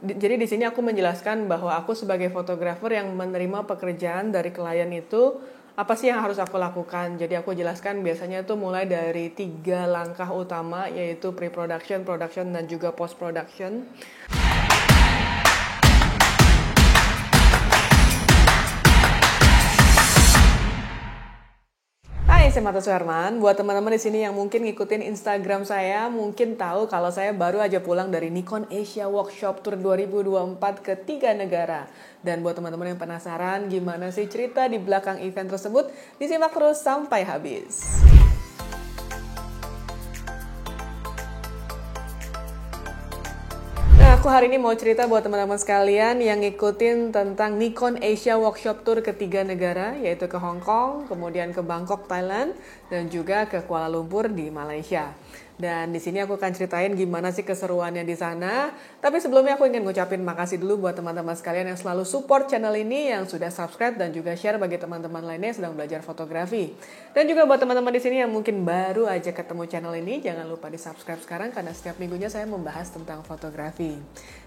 Jadi di sini aku menjelaskan bahwa aku sebagai fotografer yang menerima pekerjaan dari klien itu apa sih yang harus aku lakukan. Jadi aku jelaskan biasanya itu mulai dari 3 langkah utama, yaitu pre-production, production, dan juga post-production. Hai, saya Marta Suherman. Buat teman-teman di sini yang mungkin ngikutin Instagram saya, mungkin tahu kalau saya baru aja pulang dari Nikon Asia Workshop Tour 2024 ke 3 negara. Dan buat teman-teman yang penasaran gimana sih cerita di belakang event tersebut, disimak terus sampai habis. Nah, aku hari ini mau cerita buat teman-teman sekalian yang ngikutin tentang Nikon Asia Workshop Tour ke 3 negara, yaitu ke Hong Kong, kemudian ke Bangkok, Thailand, dan juga ke Kuala Lumpur di Malaysia. Dan di sini aku akan ceritain gimana sih keseruannya di sana. Tapi sebelumnya aku ingin ngucapin makasih dulu buat teman-teman sekalian yang selalu support channel ini, yang sudah subscribe dan juga share bagi teman-teman lainnya yang sedang belajar fotografi. Dan juga buat teman-teman di sini yang mungkin baru aja ketemu channel ini, jangan lupa di subscribe sekarang karena setiap minggunya saya membahas tentang fotografi.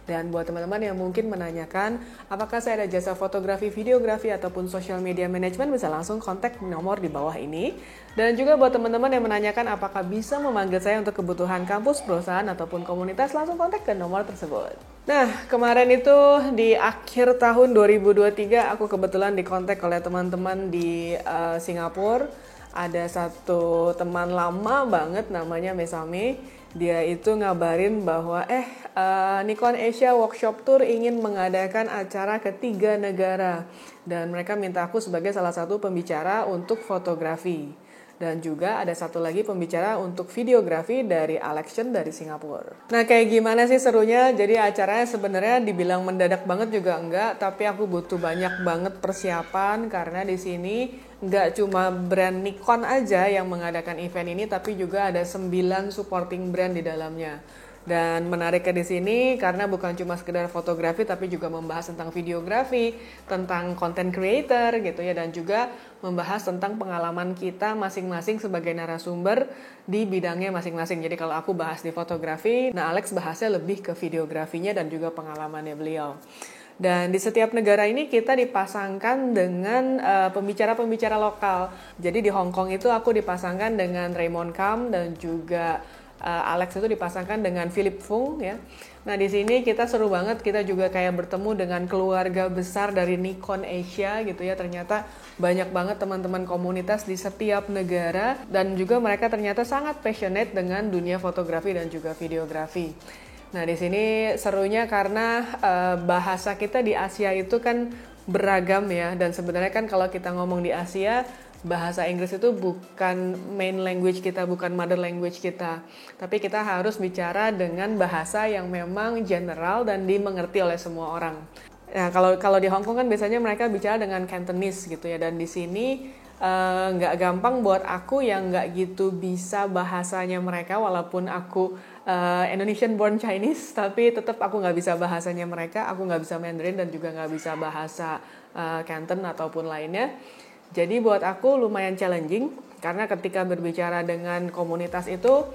Dan buat teman-teman yang mungkin menanyakan apakah saya ada jasa fotografi, videografi, ataupun social media management, bisa langsung kontak nomor di bawah ini. Dan juga buat teman-teman yang menanyakan apakah bisa memanggil saya untuk kebutuhan kampus, perusahaan, ataupun komunitas, langsung kontak ke nomor tersebut. Nah, kemarin itu di akhir tahun 2023 aku kebetulan dikontak oleh teman-teman di Singapura. Ada satu teman lama banget namanya Mesame. Dia itu ngabarin bahwa Nikon Asia Workshop Tour ingin mengadakan acara ke 3 negara. Dan mereka minta aku sebagai salah satu pembicara untuk fotografi. Dan juga ada satu lagi pembicara untuk videografi dari Alex Chen dari Singapura. Nah, kayak gimana sih serunya? Jadi acaranya sebenarnya dibilang mendadak banget juga enggak, tapi aku butuh banyak banget persiapan karena di sini enggak cuma brand Nikon aja yang mengadakan event ini, tapi juga ada 9 supporting brand di dalamnya. Dan menariknya di sini karena bukan cuma sekedar fotografi tapi juga membahas tentang videografi, tentang content creator gitu ya, dan juga membahas tentang pengalaman kita masing-masing sebagai narasumber di bidangnya masing-masing. Jadi kalau aku bahas di fotografi, nah Alex bahasnya lebih ke videografinya dan juga pengalamannya beliau. Dan di setiap negara ini kita dipasangkan dengan pembicara-pembicara lokal. Jadi di Hong Kong itu aku dipasangkan dengan Raymond Kam dan juga Alex itu dipasangkan dengan Philip Fung ya. Nah di sini kita seru banget, kita juga kayak bertemu dengan keluarga besar dari Nikon Asia gitu ya. Ternyata banyak banget teman-teman komunitas di setiap negara dan juga mereka ternyata sangat passionate dengan dunia fotografi dan juga videografi. Nah di sini serunya karena bahasa kita di Asia itu kan beragam ya, dan sebenarnya kan kalau kita ngomong di Asia bahasa Inggris itu bukan main language kita, bukan mother language kita. Tapi kita harus bicara dengan bahasa yang memang general dan dimengerti oleh semua orang. Nah, kalau di Hong Kong kan biasanya mereka bicara dengan Cantonese gitu ya, dan di sini nggak gampang buat aku yang nggak gitu bisa bahasanya mereka, walaupun aku Indonesian born Chinese, tapi tetap aku nggak bisa bahasanya mereka, aku nggak bisa Mandarin dan juga nggak bisa bahasa Canton ataupun lainnya. Jadi buat aku lumayan challenging karena ketika berbicara dengan komunitas itu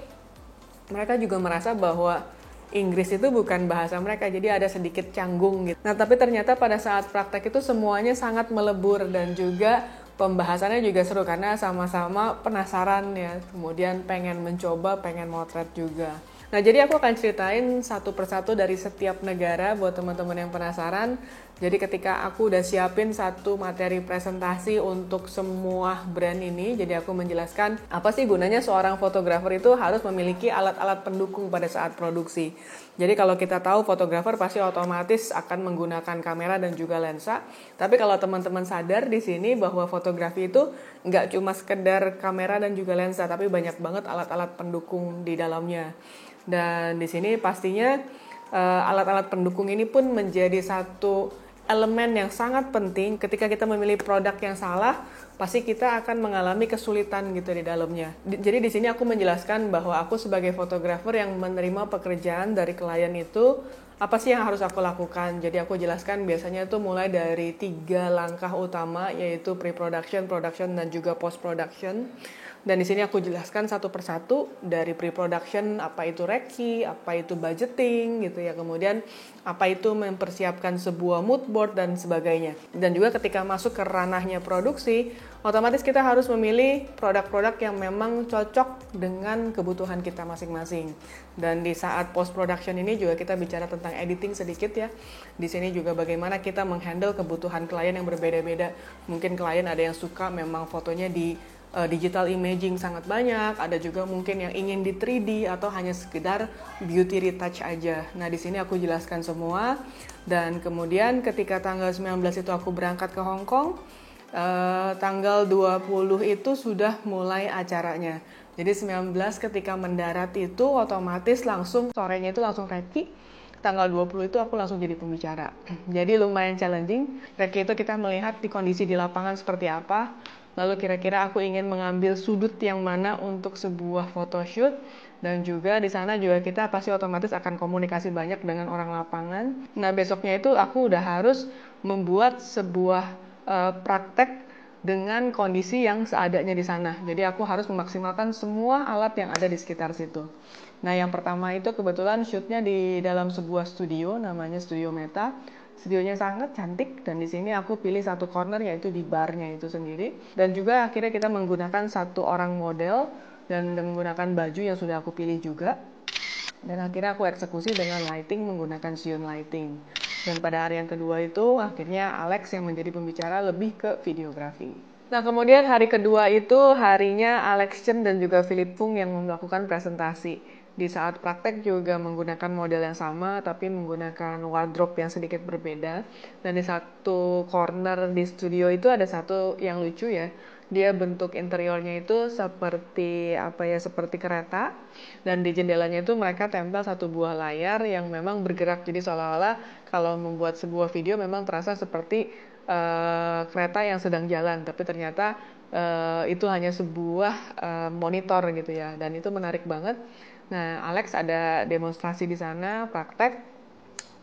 mereka juga merasa bahwa Inggris itu bukan bahasa mereka, jadi ada sedikit canggung gitu. Nah tapi ternyata pada saat praktek itu semuanya sangat melebur dan juga pembahasannya juga seru karena sama-sama penasaran ya, kemudian pengen mencoba, pengen motret juga. Nah jadi aku akan ceritain satu persatu dari setiap negara buat teman-teman yang penasaran. Jadi ketika aku udah siapin satu materi presentasi untuk semua brand ini, jadi aku menjelaskan apa sih gunanya seorang fotografer itu harus memiliki alat-alat pendukung pada saat produksi. Jadi kalau kita tahu fotografer pasti otomatis akan menggunakan kamera dan juga lensa. Tapi kalau teman-teman sadar di sini bahwa fotografi itu nggak cuma sekedar kamera dan juga lensa, tapi banyak banget alat-alat pendukung di dalamnya. Dan di sini pastinya alat-alat pendukung ini pun menjadi satu elemen yang sangat penting. Ketika kita memilih produk yang salah, pasti kita akan mengalami kesulitan gitu di dalamnya. Jadi di sini aku menjelaskan bahwa aku sebagai fotografer yang menerima pekerjaan dari klien itu apa sih yang harus aku lakukan. Jadi aku jelaskan biasanya itu mulai dari 3 langkah utama, yaitu pre-production, production, dan juga post-production. Dan di sini aku jelaskan satu persatu dari pre-production, apa itu recce, apa itu budgeting gitu ya. Kemudian apa itu mempersiapkan sebuah mood board dan sebagainya. Dan juga ketika masuk ke ranahnya produksi, otomatis kita harus memilih produk-produk yang memang cocok dengan kebutuhan kita masing-masing. Dan di saat post production ini juga kita bicara tentang editing sedikit ya. Di sini juga bagaimana kita menghandle kebutuhan klien yang berbeda-beda. Mungkin klien ada yang suka memang fotonya di digital imaging sangat banyak, ada juga mungkin yang ingin di 3D atau hanya sekedar beauty retouch aja. Nah, di sini aku jelaskan semua. Dan kemudian ketika tanggal 19 itu aku berangkat ke Hong Kong, tanggal 20 itu sudah mulai acaranya. Jadi 19 ketika mendarat itu otomatis langsung sorenya itu langsung recce. Tanggal 20 itu aku langsung jadi pembicara. Jadi lumayan challenging. Recce itu kita melihat di kondisi di lapangan seperti apa. Lalu kira-kira aku ingin mengambil sudut yang mana untuk sebuah photoshoot. Dan juga di sana juga kita pasti otomatis akan komunikasi banyak dengan orang lapangan. Nah, besoknya itu aku udah harus membuat sebuah praktek dengan kondisi yang seadanya di sana. Jadi aku harus memaksimalkan semua alat yang ada di sekitar situ. Nah, yang pertama itu kebetulan shootnya di dalam sebuah studio, namanya Studio Meta. Studionya sangat cantik dan di sini aku pilih satu corner yaitu di barnya itu sendiri. Dan juga akhirnya kita menggunakan satu orang model dan menggunakan baju yang sudah aku pilih juga. Dan akhirnya aku eksekusi dengan lighting menggunakan Xeon lighting. Dan pada hari yang kedua itu akhirnya Alex yang menjadi pembicara lebih ke videografi. Nah, kemudian hari kedua itu harinya Alex Chen dan juga Philip Fung yang melakukan presentasi. Di saat praktek juga menggunakan model yang sama tapi menggunakan wardrobe yang sedikit berbeda. Dan di satu corner di studio itu ada satu yang lucu ya. Dia bentuk interiornya itu seperti seperti kereta, dan di jendelanya itu mereka tempel satu buah layar yang memang bergerak. Jadi seolah-olah kalau membuat sebuah video memang terasa seperti kereta yang sedang jalan, tapi ternyata itu hanya sebuah monitor gitu ya, dan itu menarik banget. Nah, Alex ada demonstrasi di sana, praktek,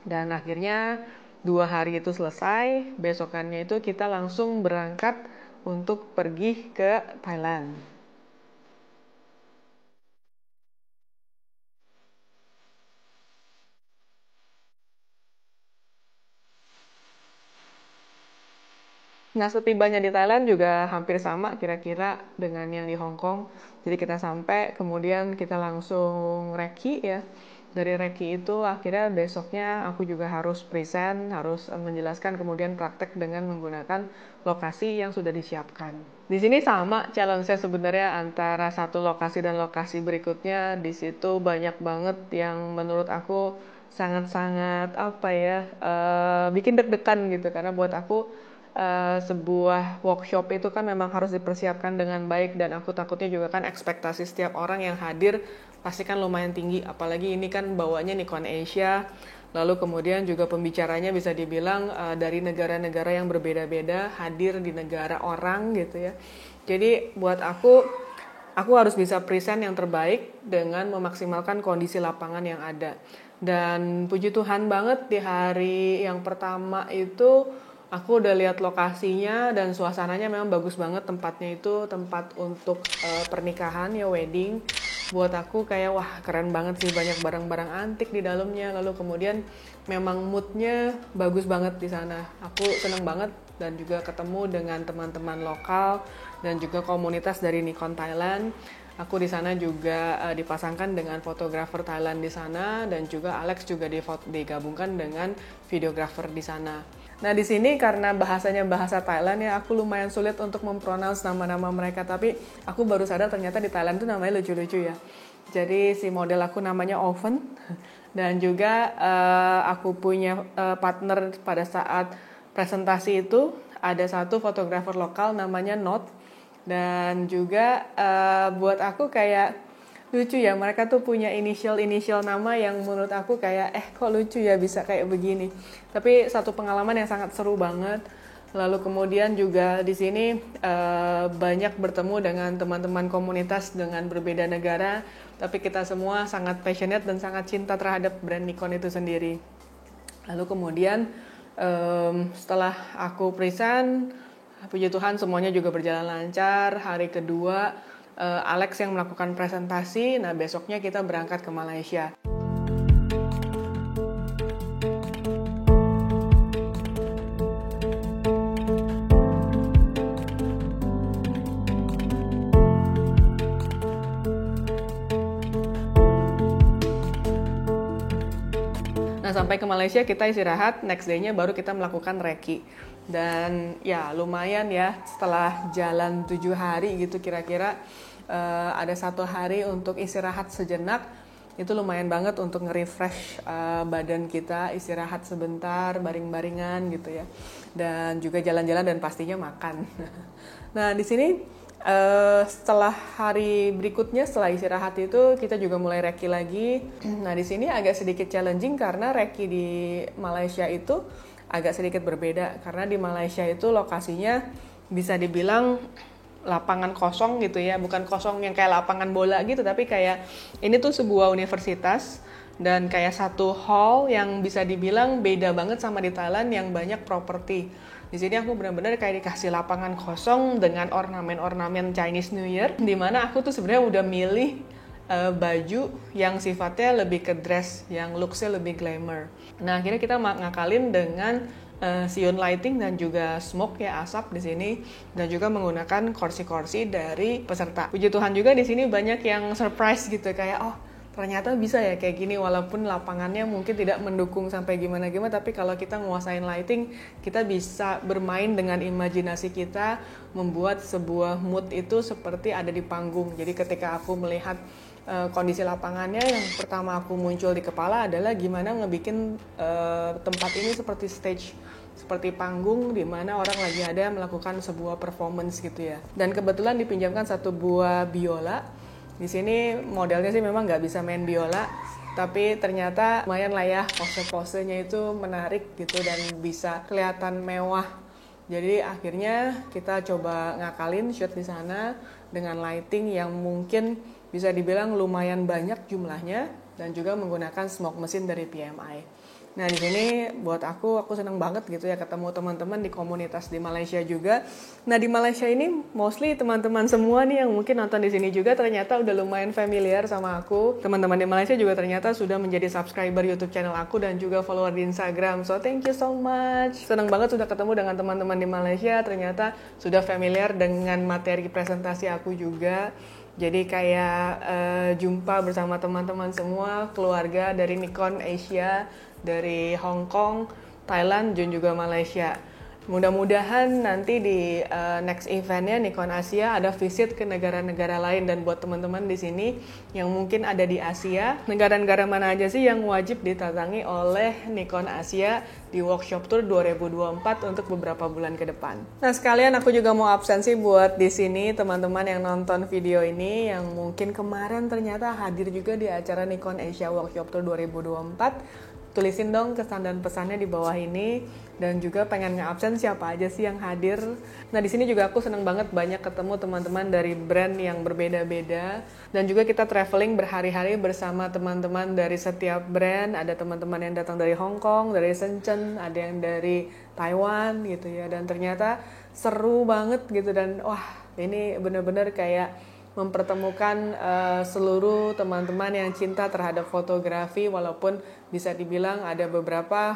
dan akhirnya 2 hari itu selesai. Besokannya itu kita langsung berangkat untuk pergi ke Thailand. Nah, setibanya di Thailand juga hampir sama kira-kira dengan yang di Hong Kong. Jadi kita sampai, kemudian kita langsung recce ya. Dari recce itu akhirnya besoknya aku juga harus present, harus menjelaskan kemudian praktek dengan menggunakan lokasi yang sudah disiapkan. Di sini sama challenge-nya sebenarnya antara satu lokasi dan lokasi berikutnya. Di situ banyak banget yang menurut aku sangat-sangat bikin deg-degan gitu, karena buat aku sebuah workshop itu kan memang harus dipersiapkan dengan baik, dan aku takutnya juga kan ekspektasi setiap orang yang hadir pasti kan lumayan tinggi, apalagi ini kan bawanya Nikon Asia, lalu kemudian juga pembicaranya bisa dibilang dari negara-negara yang berbeda-beda hadir di negara orang gitu ya. Jadi buat aku harus bisa present yang terbaik dengan memaksimalkan kondisi lapangan yang ada. Dan puji Tuhan banget di hari yang pertama itu aku udah lihat lokasinya dan suasananya memang bagus banget. Tempatnya itu tempat untuk pernikahan ya, wedding. Buat aku kayak wah keren banget sih, banyak barang-barang antik di dalamnya. Lalu kemudian memang moodnya bagus banget di sana. Aku seneng banget dan juga ketemu dengan teman-teman lokal dan juga komunitas dari Nikon Thailand. Aku di sana juga dipasangkan dengan fotografer Thailand di sana, dan juga Alex juga digabungkan dengan videografer di sana. Nah, di sini karena bahasanya bahasa Thailand ya, aku lumayan sulit untuk mempronounce nama-nama mereka, tapi aku baru sadar ternyata di Thailand itu namanya lucu-lucu ya. Jadi si model aku namanya Oven, dan juga aku punya partner pada saat presentasi itu ada satu fotografer lokal namanya Not, dan juga buat aku kayak lucu ya, mereka tuh punya inisial nama yang menurut aku kayak kok lucu ya bisa kayak begini. Tapi satu pengalaman yang sangat seru banget. Lalu kemudian juga di sini banyak bertemu dengan teman-teman komunitas dengan berbeda negara, tapi kita semua sangat passionate dan sangat cinta terhadap brand Nikon itu sendiri. Lalu kemudian setelah aku present, puji Tuhan semuanya juga berjalan lancar. Hari kedua Alex yang melakukan presentasi. Nah, besoknya kita berangkat ke Malaysia. Nah, sampai ke Malaysia kita istirahat, next day-nya baru kita melakukan reki. Dan ya lumayan ya, setelah jalan 7 hari gitu kira-kira, ada 1 hari untuk istirahat sejenak. Itu lumayan banget untuk nge-refresh badan kita, istirahat sebentar, baring-baringan gitu ya. Dan juga jalan-jalan dan pastinya makan. Nah, di sini setelah hari berikutnya, setelah istirahat itu kita juga mulai reki lagi. Nah, di sini agak sedikit challenging karena reki di Malaysia itu agak sedikit berbeda, karena di Malaysia itu lokasinya bisa dibilang lapangan kosong gitu ya, bukan kosong yang kayak lapangan bola gitu, tapi kayak ini tuh sebuah universitas dan kayak satu hall yang bisa dibilang beda banget sama di Thailand yang banyak properti. Di sini aku benar-benar kayak dikasih lapangan kosong dengan ornamen-ornamen Chinese New Year, di mana aku tuh sebenarnya udah milih baju yang sifatnya lebih ke dress, yang looks-nya lebih glamour. Nah, akhirnya kita ngakalin dengan siun lighting dan juga smoke ya, asap di sini, dan juga menggunakan kursi-kursi dari peserta. Puji Tuhan juga di sini banyak yang surprise gitu, kayak oh ternyata bisa ya kayak gini, walaupun lapangannya mungkin tidak mendukung sampai gimana-gimana, tapi kalau kita nguasain lighting, kita bisa bermain dengan imajinasi kita, membuat sebuah mood itu seperti ada di panggung. Jadi ketika aku melihat kondisi lapangannya, yang pertama aku muncul di kepala adalah gimana ngebikin tempat ini seperti stage, seperti panggung di mana orang lagi ada melakukan sebuah performance gitu ya. Dan kebetulan dipinjamkan satu buah biola. Di sini modelnya sih memang nggak bisa main biola, tapi ternyata lumayan lah ya, pose-posenya itu menarik gitu dan bisa kelihatan mewah. Jadi akhirnya kita coba ngakalin shoot di sana dengan lighting yang mungkin bisa dibilang lumayan banyak jumlahnya dan juga menggunakan smoke mesin dari PMI. Nah, di sini buat aku senang banget gitu ya ketemu teman-teman di komunitas di Malaysia juga. Nah, di Malaysia ini mostly teman-teman semua nih yang mungkin nonton di sini juga ternyata udah lumayan familiar sama aku. Teman-teman di Malaysia juga ternyata sudah menjadi subscriber YouTube channel aku dan juga follower di Instagram. So, thank you so much. Senang banget sudah ketemu dengan teman-teman di Malaysia, ternyata sudah familiar dengan materi presentasi aku juga. Jadi kayak jumpa bersama teman-teman semua, keluarga dari Nikon Asia, dari Hong Kong, Thailand, dan juga Malaysia. Mudah-mudahan nanti di next eventnya Nikon Asia ada visit ke negara-negara lain, dan buat teman-teman di sini yang mungkin ada di Asia, negara-negara mana aja sih yang wajib didatangi oleh Nikon Asia di workshop tour 2024 untuk beberapa bulan ke depan. Nah, sekalian aku juga mau absensi buat di sini teman-teman yang nonton video ini yang mungkin kemarin ternyata hadir juga di acara Nikon Asia Workshop Tour 2024. Tulisin dong kesan dan pesannya di bawah ini, dan juga pengen nge-absen siapa aja sih yang hadir. Nah, di sini juga aku seneng banget banyak ketemu teman-teman dari brand yang berbeda-beda, dan juga kita traveling berhari-hari bersama teman-teman dari setiap brand. Ada teman-teman yang datang dari Hong Kong, dari Shenzhen, ada yang dari Taiwan gitu ya, dan ternyata seru banget gitu. Dan wah, ini bener-bener kayak mempertemukan seluruh teman-teman yang cinta terhadap fotografi, walaupun bisa dibilang ada beberapa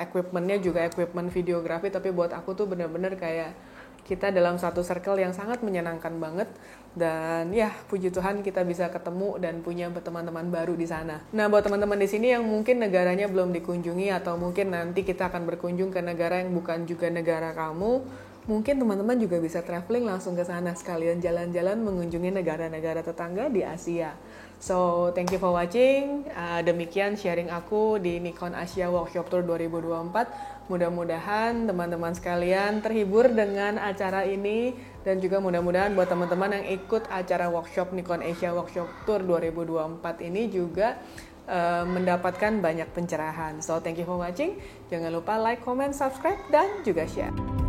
equipmentnya juga equipment videografi, tapi buat aku tuh bener-bener kayak kita dalam satu circle yang sangat menyenangkan banget. Dan ya, puji Tuhan kita bisa ketemu dan punya teman-teman baru di sana. Nah, buat teman-teman di sini yang mungkin negaranya belum dikunjungi, atau mungkin nanti kita akan berkunjung ke negara yang bukan juga negara kamu, mungkin teman-teman juga bisa traveling langsung ke sana, sekalian jalan-jalan mengunjungi negara-negara tetangga di Asia. So, thank you for watching. Demikian sharing aku di Nikon Asia Workshop Tour 2024. Mudah-mudahan teman-teman sekalian terhibur dengan acara ini, dan juga mudah-mudahan buat teman-teman yang ikut acara workshop Nikon Asia Workshop Tour 2024 ini juga mendapatkan banyak pencerahan. So, thank you for watching. Jangan lupa like, comment, subscribe, dan juga share.